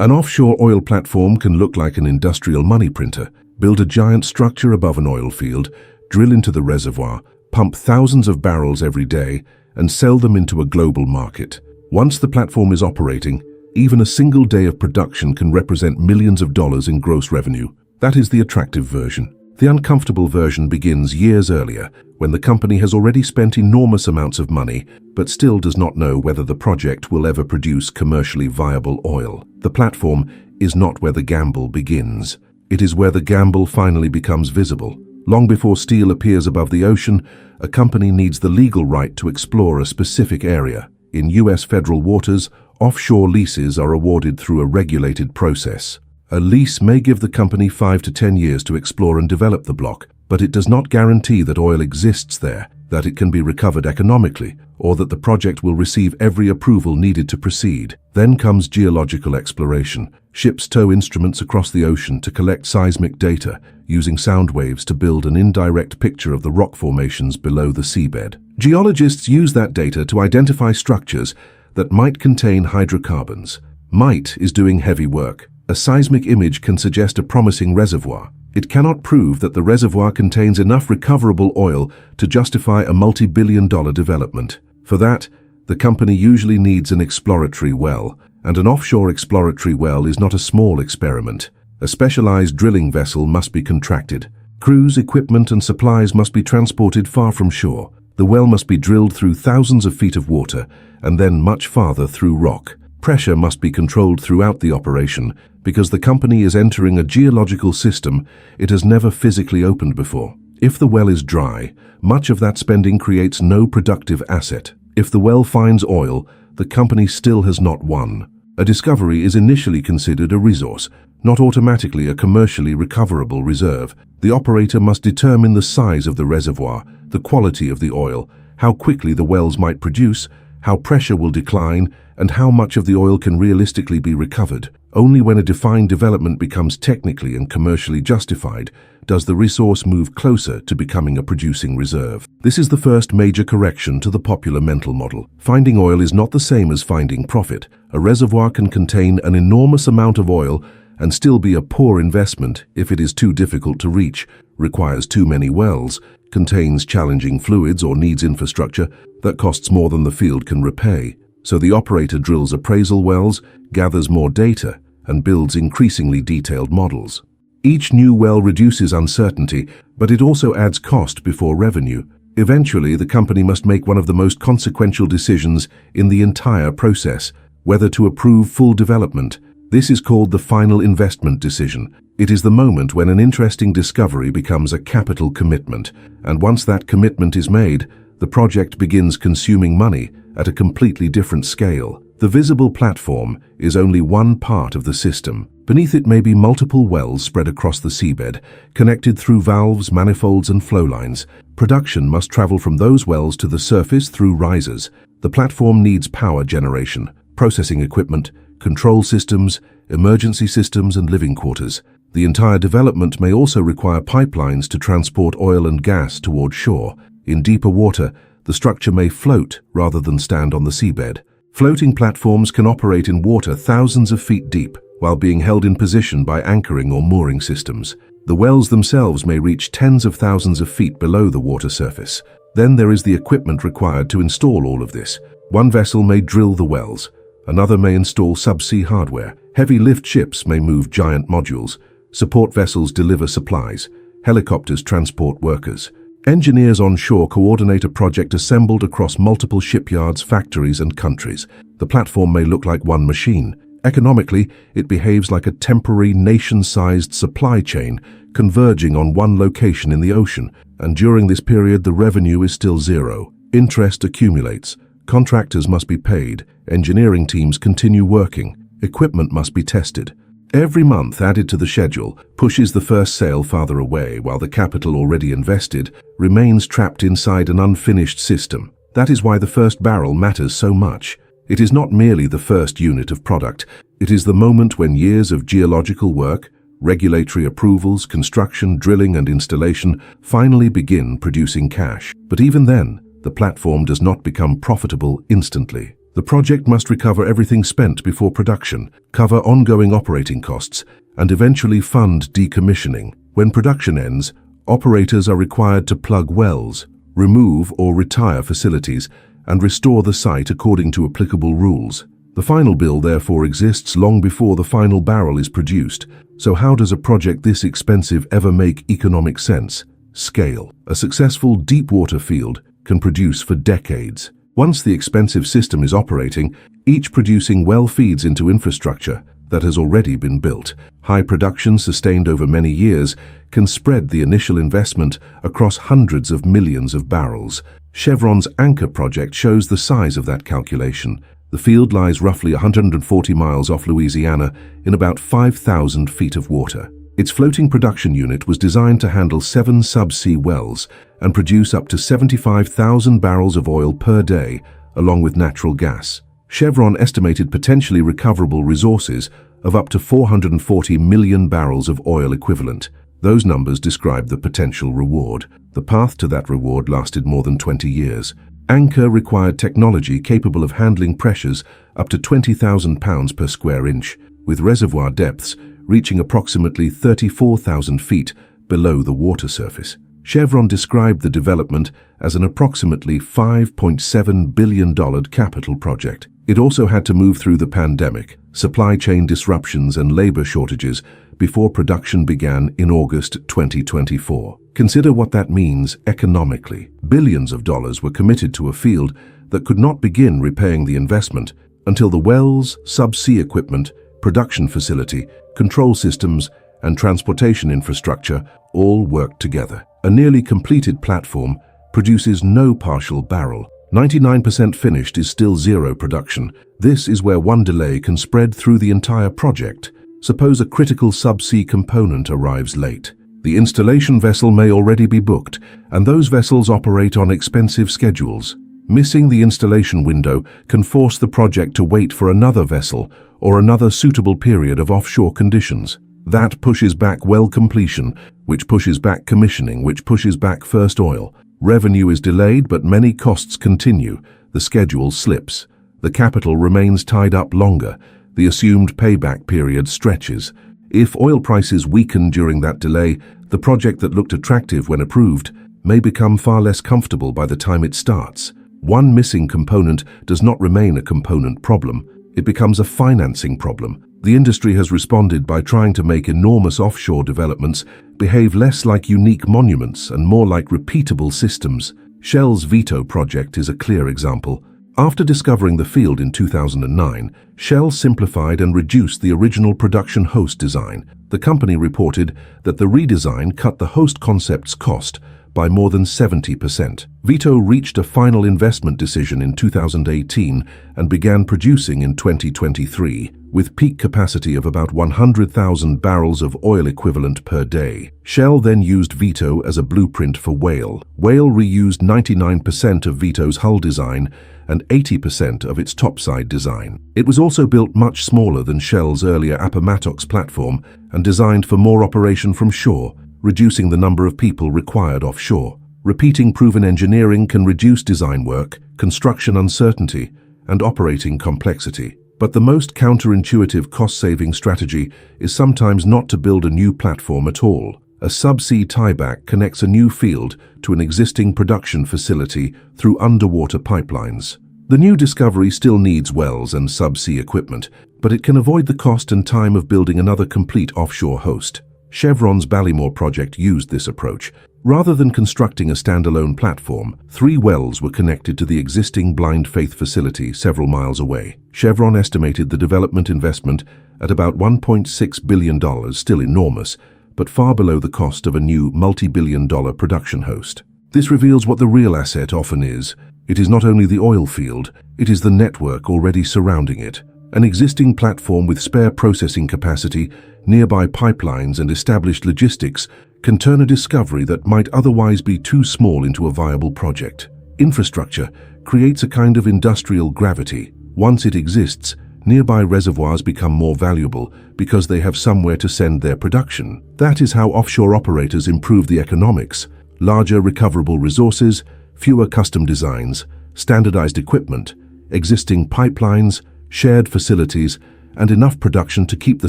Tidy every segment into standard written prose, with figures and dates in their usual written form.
An offshore oil platform can look like an industrial money printer. Build a giant structure above an oil field, drill into the reservoir, pump thousands of barrels every day, and sell them into a global market. Once the platform is operating, even a single day of production can represent millions of dollars in gross revenue. That is the attractive version. The uncomfortable version begins years earlier, when the company has already spent enormous amounts of money, but still does not know whether the project will ever produce commercially viable oil. The platform is not where the gamble begins. It is where the gamble finally becomes visible. Long before steel appears above the ocean, a company needs the legal right to explore a specific area. In US federal waters, offshore leases are awarded through a regulated process. A lease may give the company 5 to 10 years to explore and develop the block, but it does not guarantee that oil exists there, that it can be recovered economically, or that the project will receive every approval needed to proceed. Then comes geological exploration. Ships tow instruments across the ocean to collect seismic data, using sound waves to build an indirect picture of the rock formations below the seabed. Geologists use that data to identify structures that might contain hydrocarbons. Might is doing heavy work. A seismic image can suggest a promising reservoir. It cannot prove that the reservoir contains enough recoverable oil to justify a multi-billion-dollar development. For that, the company usually needs an exploratory well, and an offshore exploratory well is not a small experiment. A specialized drilling vessel must be contracted. Crews, equipment, and supplies must be transported far from shore. The well must be drilled through thousands of feet of water, and then much farther through rock. Pressure must be controlled throughout the operation, because the company is entering a geological system it has never physically opened before. If the well is dry, much of that spending creates no productive asset. If the well finds oil, the company still has not won. A discovery is initially considered a resource, not automatically a commercially recoverable reserve. The operator must determine the size of the reservoir, the quality of the oil, how quickly the wells might produce, how pressure will decline, and how much of the oil can realistically be recovered. Only when a defined development becomes technically and commercially justified does the resource move closer to becoming a producing reserve. This is the first major correction to the popular mental model. Finding oil is not the same as finding profit. A reservoir can contain an enormous amount of oil and still be a poor investment if it is too difficult to reach, requires too many wells, contains challenging fluids, or needs infrastructure that costs more than the field can repay. So the operator drills appraisal wells, gathers more data, and builds increasingly detailed models. Each new well reduces uncertainty, but it also adds cost before revenue. Eventually, the company must make one of the most consequential decisions in the entire process, whether to approve full development. This is called the final investment decision. It is the moment when an interesting discovery becomes a capital commitment, and once that commitment is made, the project begins consuming money at a completely different scale. The visible platform is only one part of the system. Beneath it may be multiple wells spread across the seabed, connected through valves, manifolds, and flow lines. Production must travel from those wells to the surface through risers. The platform needs power generation, processing equipment, control systems, emergency systems, and living quarters. The entire development may also require pipelines to transport oil and gas toward shore. In deeper water, the structure may float rather than stand on the seabed. Floating platforms can operate in water thousands of feet deep, while being held in position by anchoring or mooring systems. The wells themselves may reach tens of thousands of feet below the water surface. Then there is the equipment required to install all of this. One vessel may drill the wells. Another may install subsea hardware. Heavy lift ships may move giant modules. Support vessels deliver supplies. Helicopters transport workers. Engineers on shore coordinate a project assembled across multiple shipyards, factories, and countries. The platform may look like one machine. Economically, it behaves like a temporary nation-sized supply chain converging on one location in the ocean, and during this period the revenue is still zero. Interest accumulates. Contractors must be paid. Engineering teams continue working. Equipment must be tested. Every month added to the schedule pushes the first sale farther away, while the capital already invested remains trapped inside an unfinished system. That is why the first barrel matters so much. It is not merely the first unit of product. It is the moment when years of geological work, regulatory approvals, construction, drilling, and installation finally begin producing cash. But even then, the platform does not become profitable instantly. The project must recover everything spent before production, cover ongoing operating costs, and eventually fund decommissioning. When production ends, operators are required to plug wells, remove or retire facilities, and restore the site according to applicable rules. The final bill therefore exists long before the final barrel is produced. So how does a project this expensive ever make economic sense? Scale. A successful deepwater field can produce for decades. Once the expensive system is operating, each producing well feeds into infrastructure that has already been built. High production sustained over many years can spread the initial investment across hundreds of millions of barrels. Chevron's Anchor project shows the size of that calculation. The field lies roughly 140 miles off Louisiana in about 5,000 feet of water. Its floating production unit was designed to handle 7 subsea wells and produce up to 75,000 barrels of oil per day, along with natural gas. Chevron estimated potentially recoverable resources of up to 440 million barrels of oil equivalent. Those numbers describe the potential reward. The path to that reward lasted more than 20 years. Anchor required technology capable of handling pressures up to 20,000 pounds per square inch, with reservoir depths reaching approximately 34,000 feet below the water surface. Chevron described the development as an approximately $5.7 billion capital project. It also had to move through the pandemic, supply chain disruptions and labor shortages before production began in August 2024. Consider what that means economically. Billions of dollars were committed to a field that could not begin repaying the investment until the wells, subsea equipment, production facility, control systems, and transportation infrastructure all worked together. A nearly completed platform produces no partial barrel. 99% finished is still zero production. This is where one delay can spread through the entire project. Suppose a critical subsea component arrives late. The installation vessel may already be booked, and those vessels operate on expensive schedules. Missing the installation window can force the project to wait for another vessel or another suitable period of offshore conditions. That pushes back well completion, which pushes back commissioning, which pushes back first oil. Revenue is delayed, but many costs continue. The schedule slips. The capital remains tied up longer. The assumed payback period stretches. If oil prices weaken during that delay, the project that looked attractive when approved may become far less comfortable by the time it starts. One missing component does not remain a component problem. It becomes a financing problem. The industry has responded by trying to make enormous offshore developments behave less like unique monuments and more like repeatable systems. Shell's Vito project is a clear example. After discovering the field in 2009, Shell simplified and reduced the original production host design. The company reported that the redesign cut the host concept's cost by more than 70%. Vito reached a final investment decision in 2018 and began producing in 2023, with peak capacity of about 100,000 barrels of oil equivalent per day. Shell then used Vito as a blueprint for Whale. Whale reused 99% of Vito's hull design and 80% of its topside design. It was also built much smaller than Shell's earlier Appomattox platform and designed for more operation from shore, reducing the number of people required offshore. Repeating proven engineering can reduce design work, construction uncertainty, and operating complexity. But the most counterintuitive cost-saving strategy is sometimes not to build a new platform at all. A subsea tieback connects a new field to an existing production facility through underwater pipelines. The new discovery still needs wells and subsea equipment, but it can avoid the cost and time of building another complete offshore host. Chevron's Ballymore project used this approach. Rather than constructing a standalone platform, 3 wells were connected to the existing Blind Faith facility several miles away. Chevron estimated the development investment at about $1.6 billion, still enormous, but far below the cost of a new multi-billion-dollar production host. This reveals what the real asset often is. It is not only the oil field, it is the network already surrounding it. An existing platform with spare processing capacity, nearby pipelines and established logistics can turn a discovery that might otherwise be too small into a viable project. Infrastructure creates a kind of industrial gravity. Once it exists, nearby reservoirs become more valuable because they have somewhere to send their production. That is how offshore operators improve the economics. Larger recoverable resources, fewer custom designs, standardized equipment, existing pipelines, shared facilities, and enough production to keep the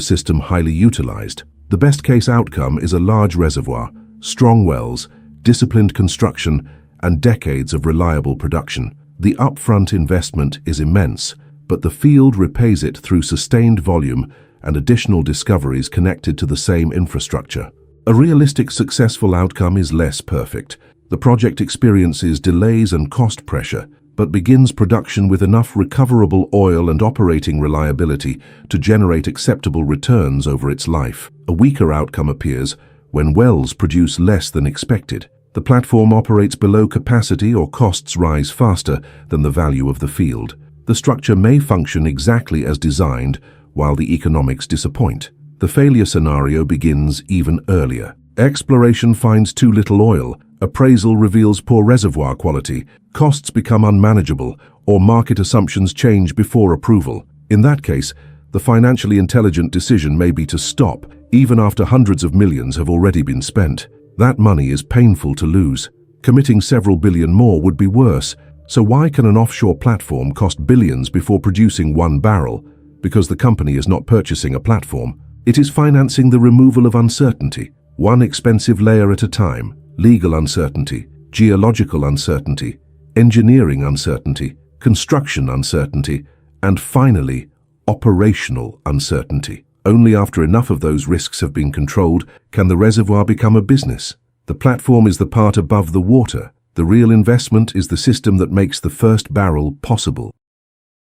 system highly utilized. The best-case outcome is a large reservoir, strong wells, disciplined construction, and decades of reliable production. The upfront investment is immense, but the field repays it through sustained volume and additional discoveries connected to the same infrastructure. A realistic successful outcome is less perfect. The project experiences delays and cost pressure, but begins production with enough recoverable oil and operating reliability to generate acceptable returns over its life. A weaker outcome appears when wells produce less than expected. The platform operates below capacity or costs rise faster than the value of the field. The structure may function exactly as designed while the economics disappoint. The failure scenario begins even earlier. Exploration finds too little oil, appraisal reveals poor reservoir quality, costs become unmanageable, or market assumptions change before approval. In that case, the financially intelligent decision may be to stop, even after hundreds of millions have already been spent. That money is painful to lose. Committing several billion more would be worse. So why can an offshore platform cost billions before producing 1 barrel? Because the company is not purchasing a platform. It is financing the removal of uncertainty, one expensive layer at a time. Legal uncertainty, geological uncertainty, engineering uncertainty, construction uncertainty, and finally, operational uncertainty. Only after enough of those risks have been controlled can the reservoir become a business. The platform is the part above the water. The real investment is the system that makes the first barrel possible.